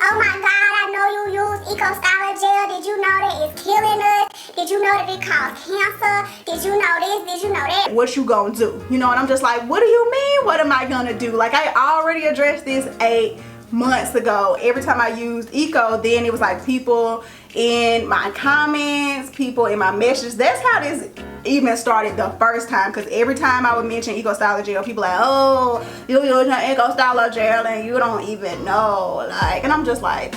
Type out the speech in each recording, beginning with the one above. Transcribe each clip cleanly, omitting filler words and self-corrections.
oh my God, I know you use Eco Gel. Did you know that it's killing us? Did you know that it causes cancer? Did you know this? Did you know that? What you gonna do? You know, and I'm just like, what do you mean? What am I gonna do? Like, I already addressed this 8 months ago. Every time I used Eco, then it was like people in my comments, people in my messages. That's how this even started the first time, because every time I would mention Eco Gel, people like, oh, you using Eco Gel and you don't even know, like, and I'm just like,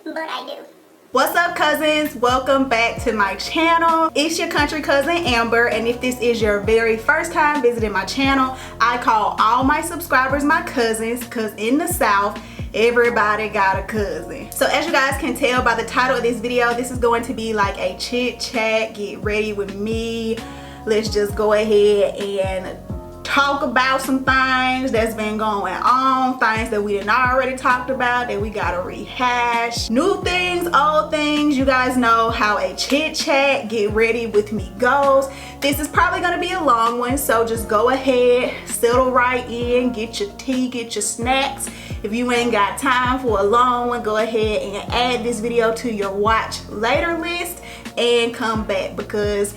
but I do. What's up, cousins? Welcome back to my channel. It's your country cousin Amber, and if this is your very first time visiting my channel, I call all my subscribers my cousins, because in the South everybody got a cousin. So as you guys can tell by the title of this video, this is going to be like a chit chat, get ready with me. Let's just go ahead and talk about some things that's been going on, things that we didn't already talked about that we gotta rehash, new things, old things. You guys know how a chit chat, get ready with me goes. This is probably gonna be a long one, so just go ahead, settle right in, get your tea, get your snacks. If you ain't got time for a long one, go ahead and add this video to your watch later list and come back, because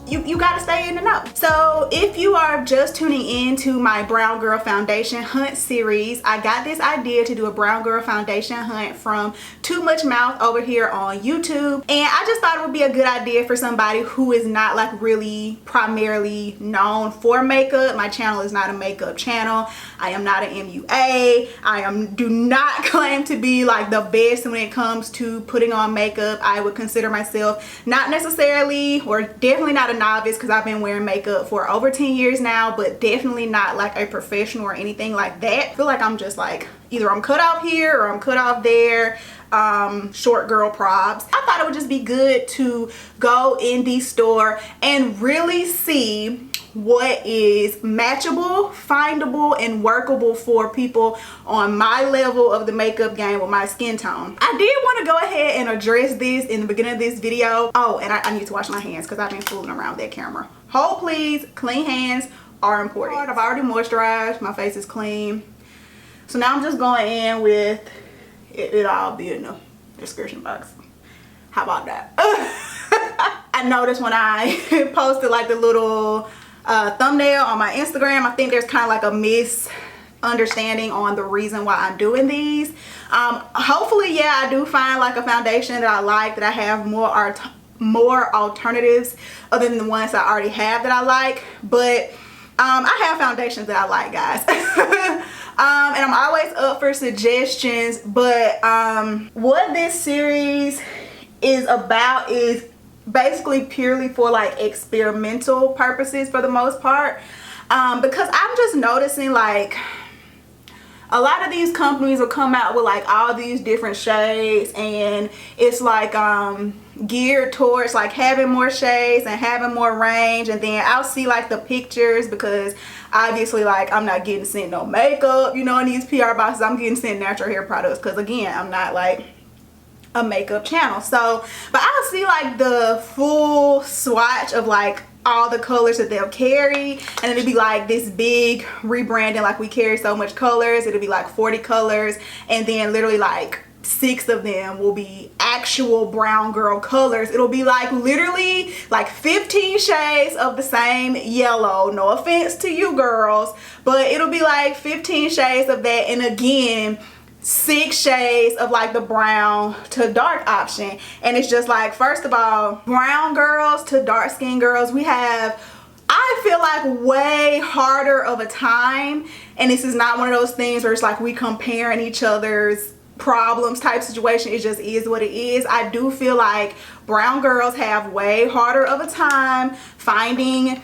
you gotta stay in the know. So if you are just tuning in to my Brown Girl Foundation Hunt series, I got this idea to do a Brown Girl Foundation Hunt from Too Much Mouth over here on YouTube. And I just thought it would be a good idea for somebody who is not like really primarily known for makeup. My channel is not a makeup channel. I am not an MUA. Do not claim to be like the best when it comes to putting on makeup. I would consider myself not necessarily, or definitely not a novice, because I've been wearing makeup for over 10 years now, but definitely not like a professional or anything like that. I feel like I'm just like, either I'm cut off here or I'm cut off there. Short girl probs. I thought it would just be good to go in the store and really see what is matchable, findable, and workable for people on my level of the makeup game with my skin tone. I did want to go ahead and address this in the beginning of this video. Oh, and I need to wash my hands because I've been fooling around with that camera. Hold please, clean hands are important. I've already moisturized, my face is clean. So now I'm just going in with, it'll all be in the description box. How about that? I noticed when I posted like the little thumbnail on my Instagram, I think there's kind of like a misunderstanding on the reason why I'm doing these. Hopefully, yeah, I do find like a foundation that I like, that I have more alternatives other than the ones I already have that I like. But I have foundations that I like, guys. And I'm always up for suggestions. But what this series is about is basically purely for like experimental purposes for the most part, because I'm just noticing like a lot of these companies will come out with like all these different shades, and it's like geared towards like having more shades and having more range. And then I'll see like the pictures, because obviously like I'm not getting sent no makeup, you know, in these PR boxes. I'm getting sent natural hair products, because again, I'm not like a makeup channel. So but I'll see like the full swatch of like all the colors that they'll carry, and it'll be like this big rebranding, like we carry so much colors. It'll be like 40 colors, and then literally like 6 of them will be actual brown girl colors. It'll be like literally like 15 shades of the same yellow. No offense to you girls, but it'll be like 15 shades of that, and again 6 shades of like the brown to dark option. And it's just like, first of all, brown girls to dark skin girls, we have, I feel like, way harder of a time. And this is not one of those things where it's like we comparing each other's problems type situation. It just is what it is. I do feel like brown girls have way harder of a time finding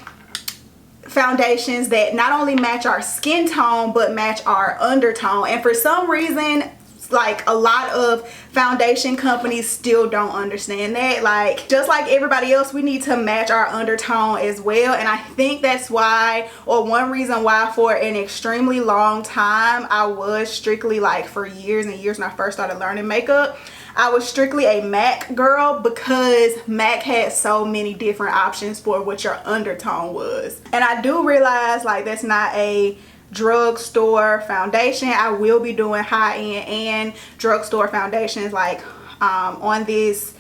foundations that not only match our skin tone but match our undertone. And for some reason, like a lot of foundation companies still don't understand that. Like, just like everybody else, we need to match our undertone as well. And I think that's why, or one reason why, for an extremely long time I was strictly, like for years and years when I first started learning makeup, I was strictly a MAC girl, because MAC had so many different options for what your undertone was. And I do realize like that's not a drugstore foundation. I will be doing high-end and drugstore foundations like on this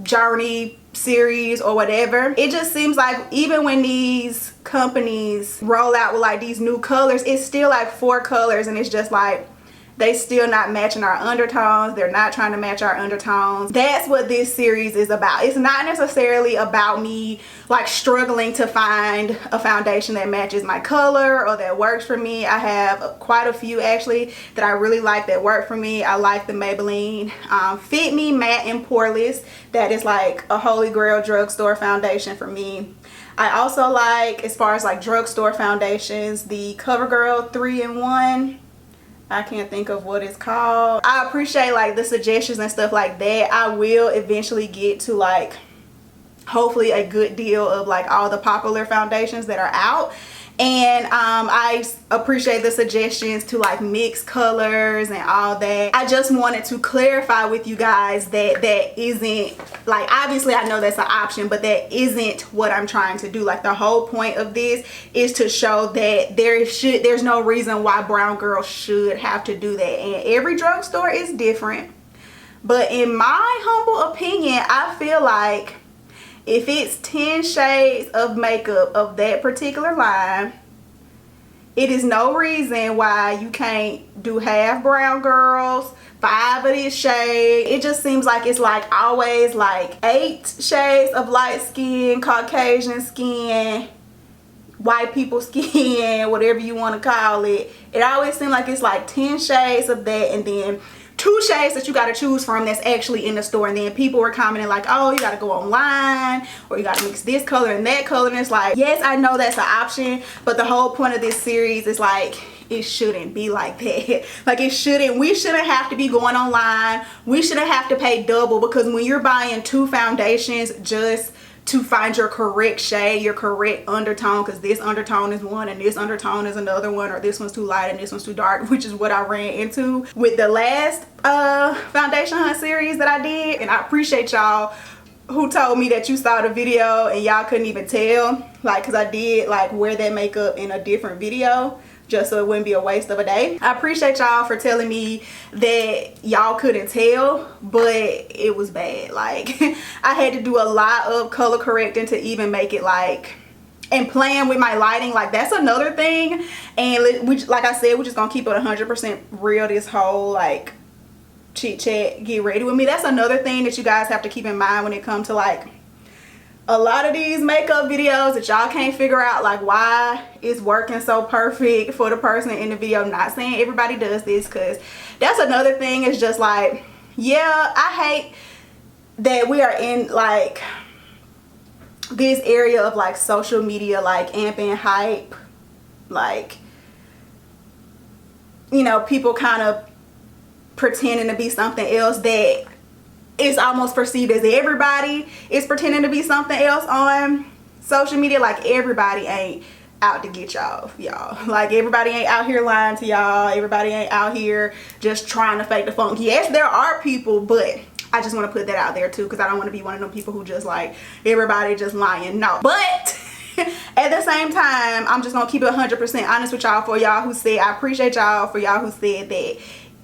journey series or whatever. It just seems like even when these companies roll out with like these new colors, it's still like 4 colors, and it's just like they still not matching our undertones. They're not trying to match our undertones. That's what this series is about. It's not necessarily about me like struggling to find a foundation that matches my color or that works for me. I have quite a few actually that I really like that work for me. I like the Maybelline Fit Me Matte and Poreless. That is like a holy grail drugstore foundation for me. I also like, as far as like drugstore foundations, the CoverGirl 3-in-1. I can't think of what it's called. I appreciate like the suggestions and stuff like that. I will eventually get to like hopefully a good deal of like all the popular foundations that are out, and I appreciate the suggestions to like mix colors and all that. I just wanted to clarify with you guys that that isn't like, obviously I know that's an option, but that isn't what I'm trying to do. Like the whole point of this is to show that there's no reason why brown girls should have to do that, and every drugstore is different. But in my humble opinion, I feel like if it's 10 shades of makeup of that particular line, it is no reason why you can't do half brown girls, 5 of this shade. It just seems like it's like always like 8 shades of light skin, Caucasian skin, white people skin, whatever you want to call it. It always seems like it's like 10 shades of that, and then 2 shades that you got to choose from that's actually in the store. And then people were commenting like, oh, you got to go online, or you got to mix this color and that color. And it's like, yes, I know that's an option, but the whole point of this series is like, it shouldn't be like that. Like we shouldn't have to be going online. We shouldn't have to pay double, because when you're buying 2 foundations just to find your correct shade, your correct undertone, because this undertone is one and this undertone is another one, or this one's too light and this one's too dark, which is what I ran into with the last foundation hunt series that I did. And I appreciate y'all who told me that you saw the video and y'all couldn't even tell, like, because I did like wear that makeup in a different video just so it wouldn't be a waste of a day. I appreciate y'all for telling me that y'all couldn't tell, but it was bad. Like I had to do a lot of color correcting to even make it like, and playing with my lighting. Like that's another thing. And like I said, we're just gonna keep it 100% real this whole like chit chat, get ready with me. That's another thing that you guys have to keep in mind when it comes to like a lot of these makeup videos that y'all can't figure out like why it's working so perfect for the person in the video. I'm not saying everybody does this, because that's another thing. It's just like, yeah, I hate that we are in like this area of like social media, like amping hype, like, you know, people kind of pretending to be something else that it's almost perceived as everybody is pretending to be something else on social media. Like everybody ain't out to get y'all. Like everybody ain't out here lying to y'all. Everybody ain't out here just trying to fake the funk. Yes, there are people, but I just want to put that out there too, because I don't want to be one of them people who just like everybody just lying. No, but at the same time, I'm just gonna keep it 100% honest with y'all. For y'all who said, I appreciate y'all for y'all who said that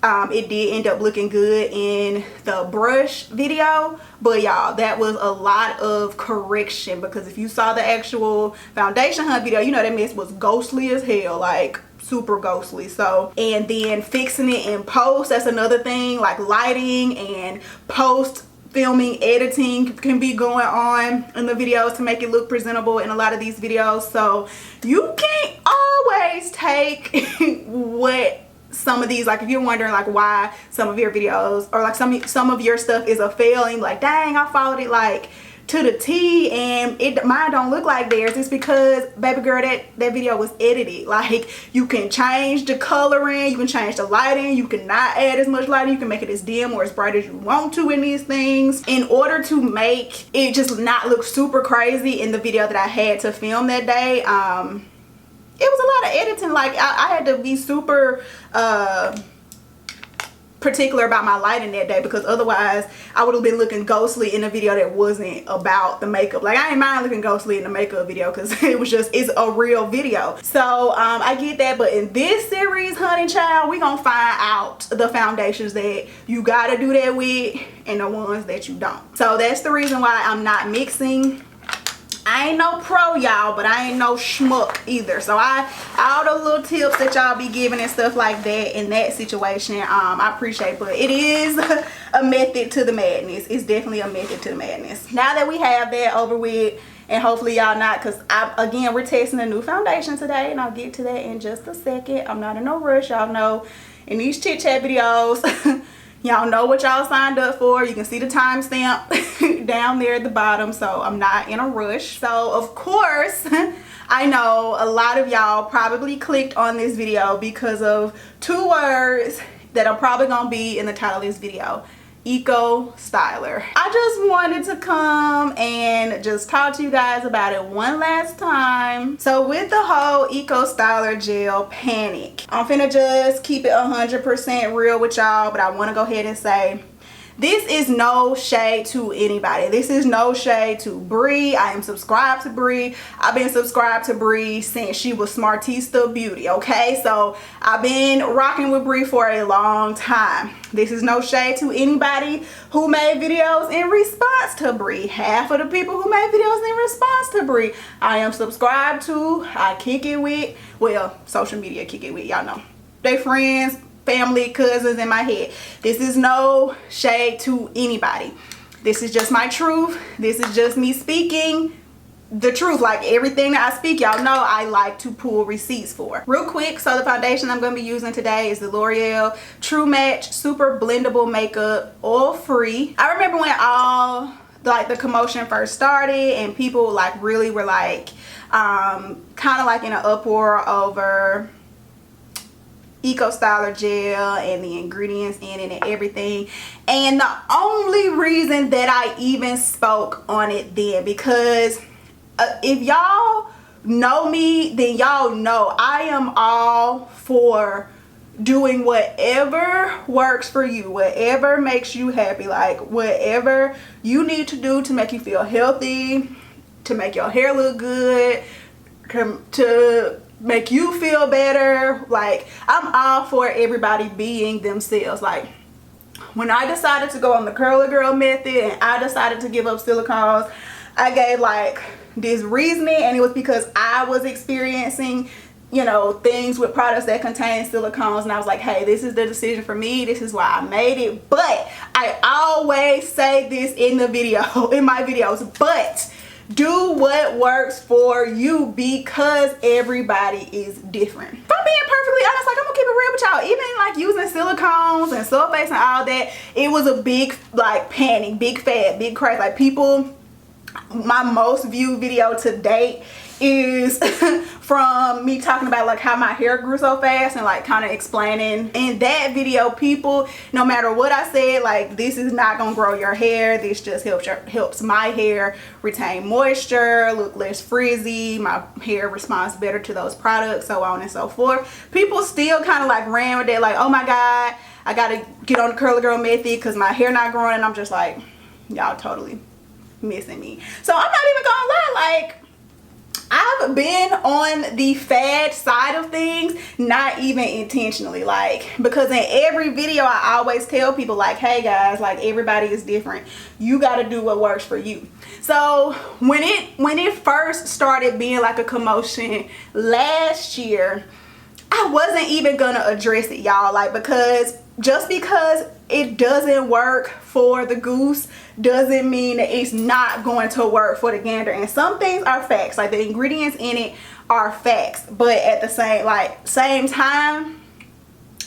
it did end up looking good in the brush video, but y'all, that was a lot of correction, because if you saw the actual foundation hunt video, you know that mess was ghostly as hell, like super ghostly. So, and then fixing it in post, that's another thing. Like lighting and post filming, editing can be going on in the videos to make it look presentable in a lot of these videos. So you can't always take what some of these, like if you're wondering like why some of your videos or like some of your stuff is a failing, like dang, I followed it like to the T and mine don't look like theirs, it's because baby girl, that video was edited. Like you can change the coloring, you can change the lighting, you cannot add as much lighting, you can make it as dim or as bright as you want to in these things, in order to make it just not look super crazy in the video that I had to film that day. It was a lot of editing. Like I had to be super particular about my lighting that day, because otherwise I would have been looking ghostly in a video that wasn't about the makeup. Like, I ain't mind looking ghostly in the makeup video because it's a real video. So I get that, but in this series, honey child, we gonna find out the foundations that you gotta do that with and the ones that you don't. So that's the reason why I'm not mixing. I ain't no pro, y'all, but I ain't no schmuck either. So all the little tips that y'all be giving and stuff like that in that situation, I appreciate, but it is a method to the madness. It's definitely a method to the madness. Now that we have that over with, and hopefully y'all not, because again, we're testing a new foundation today, and I'll get to that in just a second. I'm not in no rush. Y'all know in these chit chat videos, y'all know what y'all signed up for. You can see the timestamp down there at the bottom, so I'm not in a rush. So of course, I know a lot of y'all probably clicked on this video because of two words that are probably gonna be in the title of this video: Eco Styler. I just wanted to come and just talk to you guys about it one last time. So with the whole Eco Styler gel panic, I'm finna just keep it 100% real with y'all, but I want to go ahead and say this is no shade to anybody. This is no shade to Bree. I am subscribed to Bree. I've been subscribed to Bree since she was Smartista Beauty, okay? So I've been rocking with Bree for a long time. This is no shade to anybody who made videos in response to Bree. Half of the people who made videos in response to Bree, I am subscribed to. I kick it with, well, social media kick it with, y'all know. They friends, family, cousins in my head. This is no shade to anybody. This is just my truth. This is just me speaking the truth. Like, everything that I speak, y'all know I like to pull receipts for. Real quick, so the foundation I'm going to be using today is the L'Oreal True Match Super Blendable Makeup Oil Free. I remember when all like the commotion first started and people like really were like kind of like in an uproar over Eco Styler gel and the ingredients in it and everything. And the only reason that I even spoke on it then, because if y'all know me, then y'all know I am all for doing whatever works for you, whatever makes you happy, like whatever you need to do to make you feel healthy, to make your hair look good, to make you feel better. Like, I'm all for everybody being themselves. Like, when I decided to go on the curly girl method and I decided to give up silicones, I gave like this reasoning, and it was because I was experiencing, you know, things with products that contain silicones, and I was like, hey, this is the decision for me, this is why I made it. But I always say this in the video, in my videos, but do what works for you, because everybody is different. If I'm being perfectly honest, like, I'm gonna keep it real with y'all, even like using silicones and sulfates and all that, it was a big like panic, big fad, big craze. Like, people, my most viewed video to date is from me talking about like how my hair grew so fast and like kind of explaining in that video, people, no matter what I said, like, this is not gonna grow your hair, this just helps my hair retain moisture, look less frizzy, my hair responds better to those products, so on and so forth. People still kind of like ran with it, like, oh my god, I gotta get on the curly girl method because my hair not growing, and I'm just like, y'all totally missing me. So I'm not even gonna lie, like, I've been on the fad side of things, not even intentionally, like, because in every video I always tell people like, hey guys, like, everybody is different, you got to do what works for you. So when it first started being like a commotion last year, I wasn't even gonna address it, y'all, like, because just because it doesn't work for the goose doesn't mean that it's not going to work for the gander. And some things are facts, like the ingredients in it are facts, but at the same time,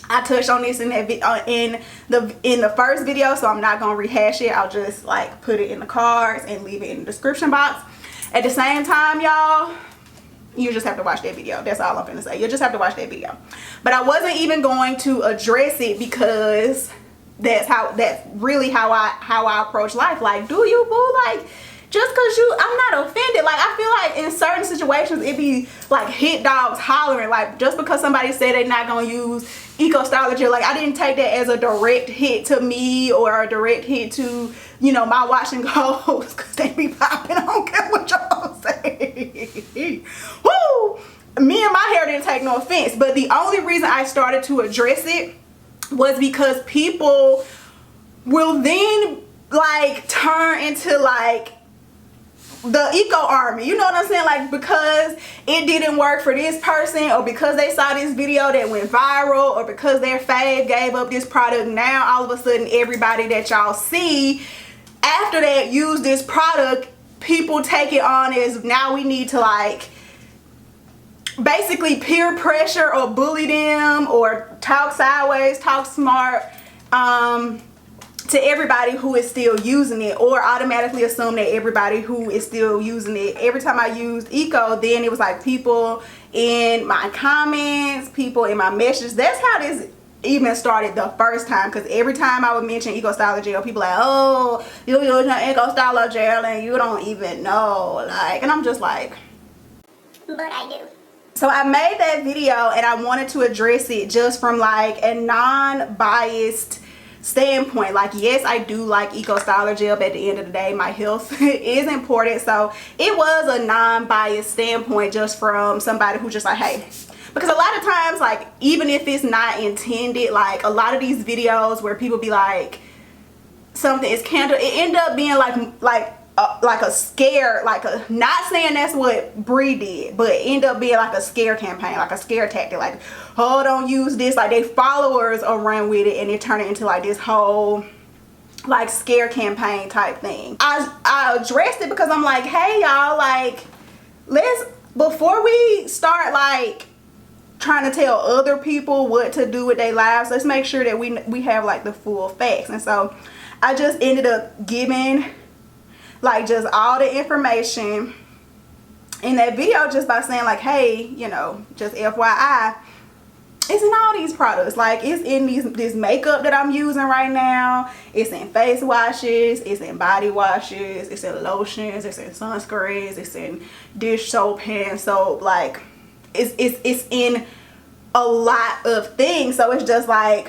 I touched on this in that in the first video, so I'm not gonna rehash it. I'll just like put it in the cards and leave it in the description box. At the same time, y'all, you just have to watch that video. That's all I'm gonna say. You just have to watch that video. But I wasn't even going to address it because that's really how I approach life. Like, do you, boo? Like, just because I'm not offended. Like, I feel like in certain situations it be like hit dogs hollering. Like, just because somebody said they're not gonna use Eco Styler Gel, like I didn't take that as a direct hit to me or a direct hit to, you know, my wash and goes, because they be popping. I don't care what y'all say. Woo! Me and my hair didn't take no offense, but the only reason I started to address it was because people will then like turn into like the eco army, you know what I'm saying? Like, because it didn't work for this person, or because they saw this video that went viral, or because their fave gave up this product, now all of a sudden everybody that y'all see after that use this product, people take it on as now we need to like basically peer pressure or bully them or talk sideways, talk smart to everybody who is still using it, or automatically assume that everybody who is still using it. Every time I used Eco, then it was like people in my comments, people in my messages. That's how this even started the first time, because every time I would mention Eco Styler Gel, people like, oh, you using Eco Styler Gel and you don't even know, like, and I'm just like, but I do. So I made that video and I wanted to address it just from like a non-biased standpoint. Like, yes, I do like Eco Styler Gel, but at the end of the day my health is important, so it was a non-biased standpoint just from somebody who just like, hey, because a lot of times, like, even if it's not intended, like a lot of these videos where people be like something is candle, it end up being like a scare, like a, not saying that's what Bree did, but end up being like a scare campaign, like a scare tactic, like, oh, don't use this, like they followers will run with it and it turn it into like this whole like scare campaign type thing. I addressed it because I'm like, hey y'all, like, let's, before we start like trying to tell other people what to do with their lives, let's make sure that we have like the full facts. And so I just ended up giving like just all the information in that video, just by saying like, hey, you know, just FYI, it's in all these products. Like, it's in this makeup that I'm using right now, it's in face washes, it's in body washes, it's in lotions, it's in sunscreens, it's in dish soap, hand soap, like it's in a lot of things. So it's just like,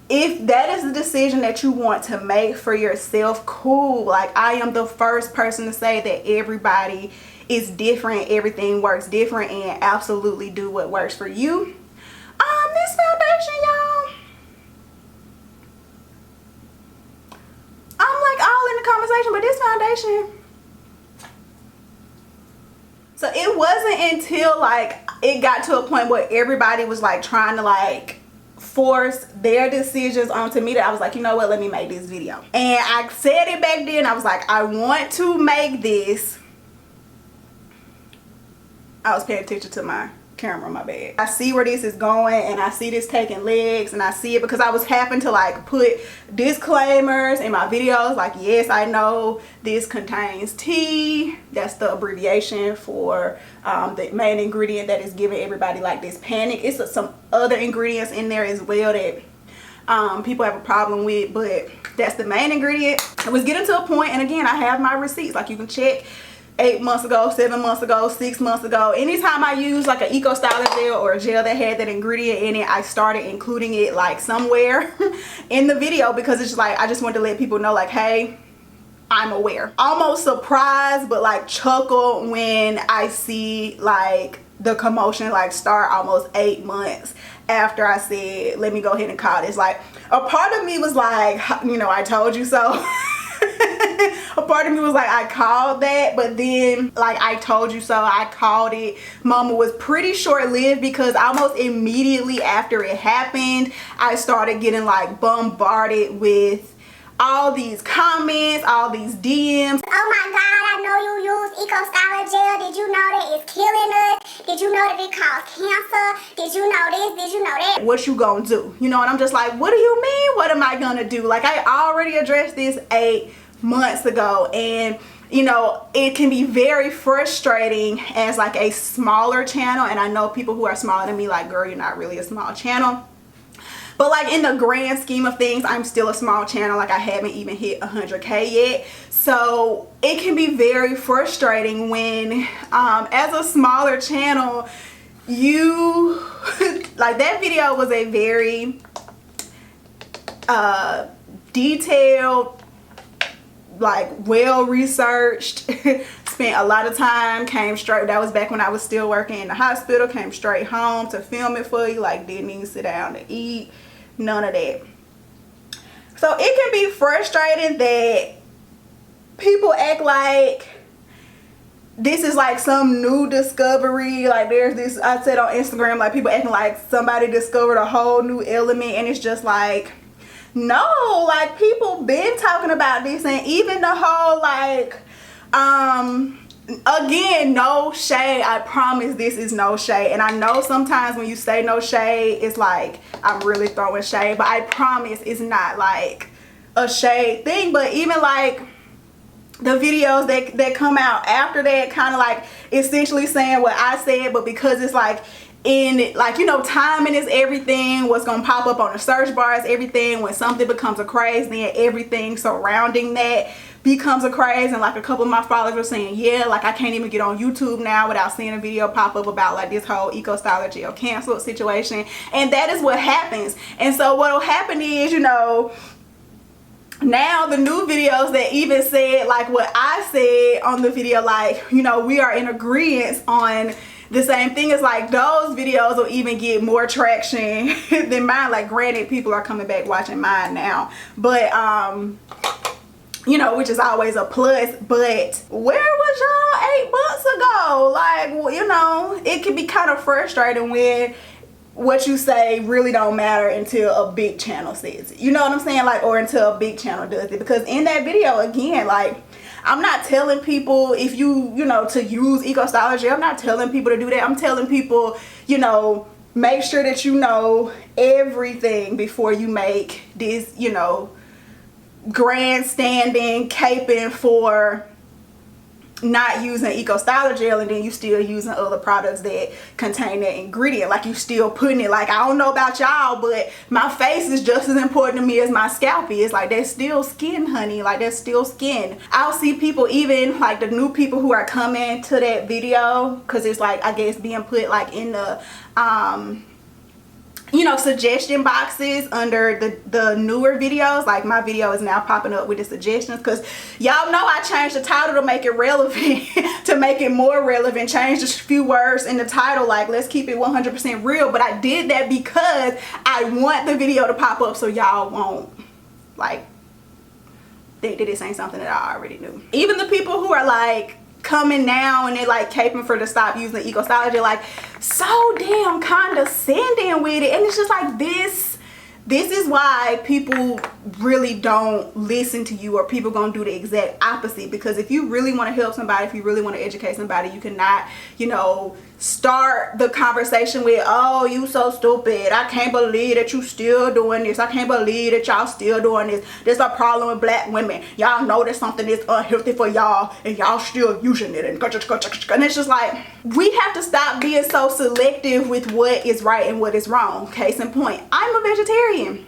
if that is the decision that you want to make for yourself, cool. Like, I am the first person to say that everybody is different, everything works different, and absolutely do what works for you. This foundation, y'all, I'm like all in the conversation, but this foundation, so it wasn't until like it got to a point where everybody was like trying to like force their decisions onto me that I was like, you know what, let me make this video. And I said it back then, I was like, I want to make this. I was paying attention to my camera, my bad. I see where this is going, and I see this taking legs, and I see it because I was having to like put disclaimers in my videos, like, yes, I know this contains tea. That's the abbreviation for the main ingredient that is giving everybody like this panic. It's some other ingredients in there as well that people have a problem with, but that's the main ingredient. I was getting to a point, and again, I have my receipts, like you can check 8 months ago, 7 months ago, 6 months ago. Anytime I use like an Eco Styler Gel or a gel that had that ingredient in it, I started including it like somewhere in the video, because it's just like, I just wanted to let people know like, hey, I'm aware. Almost surprised, but like chuckle when I see like the commotion like start almost 8 months after I said, let me go ahead and call this. Like, a part of me was like, you know, I told you so. A part of me was like, I called that, but then like, I told you so, I called it moment was pretty short-lived, because almost immediately after it happened, I started getting like bombarded with all these comments, all these DMs. Oh my God, I know you use Eco Styler Gel. Did you know that it's killing us? Did you know that it causes cancer? Did you know this? Did you know that? What you gonna do? You know, and I'm just like, what do you mean? What am I gonna do? Like, I already addressed this 8 months ago, and you know, it can be very frustrating as like a smaller channel, and I know people who are smaller than me like, girl, you're not really a small channel. But like in the grand scheme of things, I'm still a small channel. Like I haven't even hit 100K yet. So it can be very frustrating when as a smaller channel, you like that video was a very detailed, like well researched, spent a lot of time, came straight, that was back when I was still working in the hospital, came straight home to film it for you, like didn't even sit down to eat, none of that. So it can be frustrating that people act like this is like some new discovery. Like there's this, I said on Instagram, like people acting like somebody discovered a whole new element, and it's just like, no, like people been talking about this. And even the whole like again, no shade, I promise this is no shade. And I know sometimes when you say no shade, it's like I'm really throwing shade, but I promise it's not like a shade thing. But even like the videos that come out after that, kind of like essentially saying what I said, but because it's like in, like, you know, timing is everything. What's gonna pop up on the search bar is everything. When something becomes a craze, then everything surrounding that becomes a craze. And like a couple of my followers were saying, yeah, like I can't even get on YouTube now without seeing a video pop up about like this whole Eco Styler Gel canceled situation. And that is what happens. And so what'll happen is, you know, now the new videos that even said like what I said on the video, like, you know, we are in agreement on the same thing, is like those videos will even get more traction than mine. Like granted, people are coming back watching mine now, but you know, which is always a plus. But where was y'all 8 months ago? Like, well, you know, it can be kind of frustrating when what you say really don't matter until a big channel says it. You know what I'm saying? Like, or until a big channel does it. Because in that video, again, like, I'm not telling people if you know, to use Eco Styler Gel. I'm not telling people to do that. I'm telling people, you know, make sure that you know everything before you make this, you know, grandstanding, caping for not using Eco Styler Gel, and then you still using other products that contain that ingredient. Like you still putting it, like, I don't know about y'all, but my face is just as important to me as my scalp is. Like that's still skin, honey. Like that's still skin. I'll see people, even like the new people who are coming to that video, because it's like, I guess being put like in the you know, suggestion boxes under the newer videos. Like my video is now popping up with the suggestions, because y'all know I changed the title to make it relevant to make it more relevant, changed a few words in the title, like let's keep it 100% real. But I did that because I want the video to pop up so y'all won't like think that this ain't something that I already knew. Even the people who are like coming now and they like caping for to stop using Eco Styler Gel, like so damn condescending with it. And it's just like, this is why people really don't listen to you, or people gonna do the exact opposite. Because if you really want to help somebody, if you really want to educate somebody, you cannot, you know, start the conversation with, oh, you so stupid, I can't believe that you still doing this, I can't believe that y'all still doing this, there's a problem with black women, y'all know there's something that's unhealthy for y'all and y'all still using it, and it's just like, we have to stop being so selective with what is right and what is wrong. Case in point, I'm a vegetarian.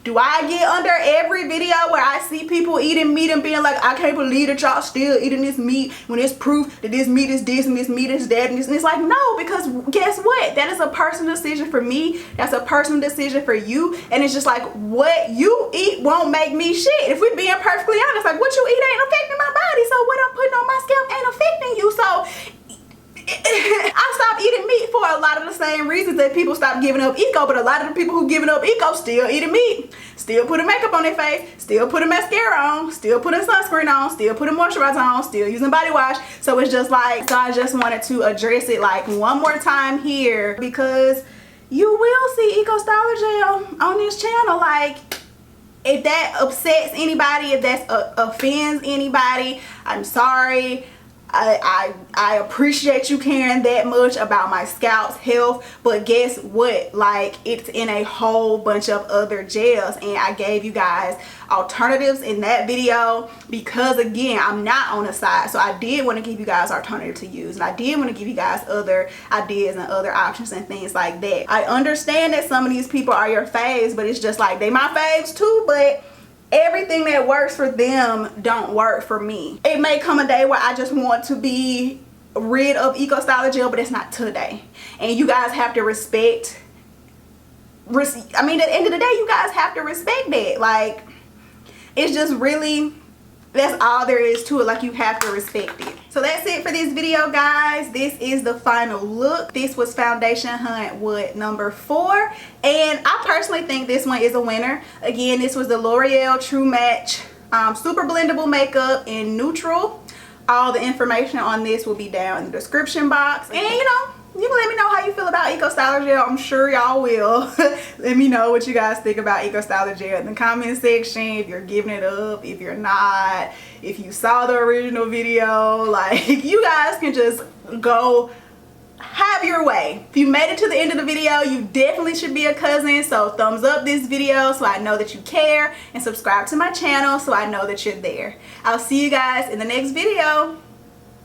Do I get under every video where I see people eating meat and being like, I can't believe that y'all still eating this meat when it's proof that this meat is this and this meat is that and this? And it's like, no, because guess what? That is a personal decision for me. That's a personal decision for you. And it's just like, what you eat won't make me shit. If we're being perfectly honest, like what you eat ain't affecting my body. So what I'm putting on my scalp ain't affecting you. So I stopped eating meat for a lot of the same reasons that people stopped giving up Eco. But a lot of the people who giving up Eco still eating meat, still putting makeup on their face, still putting mascara on, still putting sunscreen on, still putting moisturizer on, still using body wash. So it's just like, so I just wanted to address it like one more time here, because you will see Eco Styler Gel on this channel. Like, if that upsets anybody, if that offends anybody, I'm sorry. I appreciate you caring that much about my scalp's health, but guess what, like, it's in a whole bunch of other gels, and I gave you guys alternatives in that video because, again, I'm not on the side, so I did want to give you guys alternative to use, and I did want to give you guys other ideas and other options and things like that. I understand that some of these people are your faves, but it's just like, they my faves too, but everything that works for them don't work for me. It may come a day where I just want to be rid of Eco Styler gel, but it's not today. And you guys have to respect, I mean, at the end of the day, you guys have to respect that. Like, it's just really, that's all there is to it. Like, you have to respect it. So that's it for this video, guys. This is the final look. This was Foundation Hunt Wood number 4, and I personally think this one is a winner. Again, this was the L'Oreal True Match Super Blendable Makeup in Neutral. All the information on this will be down in the description box, and you know, you can let me know how you feel about Eco Styler gel. I'm sure y'all will. Let me know what you guys think about Eco Styler gel in the comment section. If you're giving it up, if you're not, if you saw the original video, like, you guys can just go have your way. If you made it to the end of the video, you definitely should be a cousin, so thumbs up this video so I know that you care, and subscribe to my channel so I know that you're there. I'll see you guys in the next video.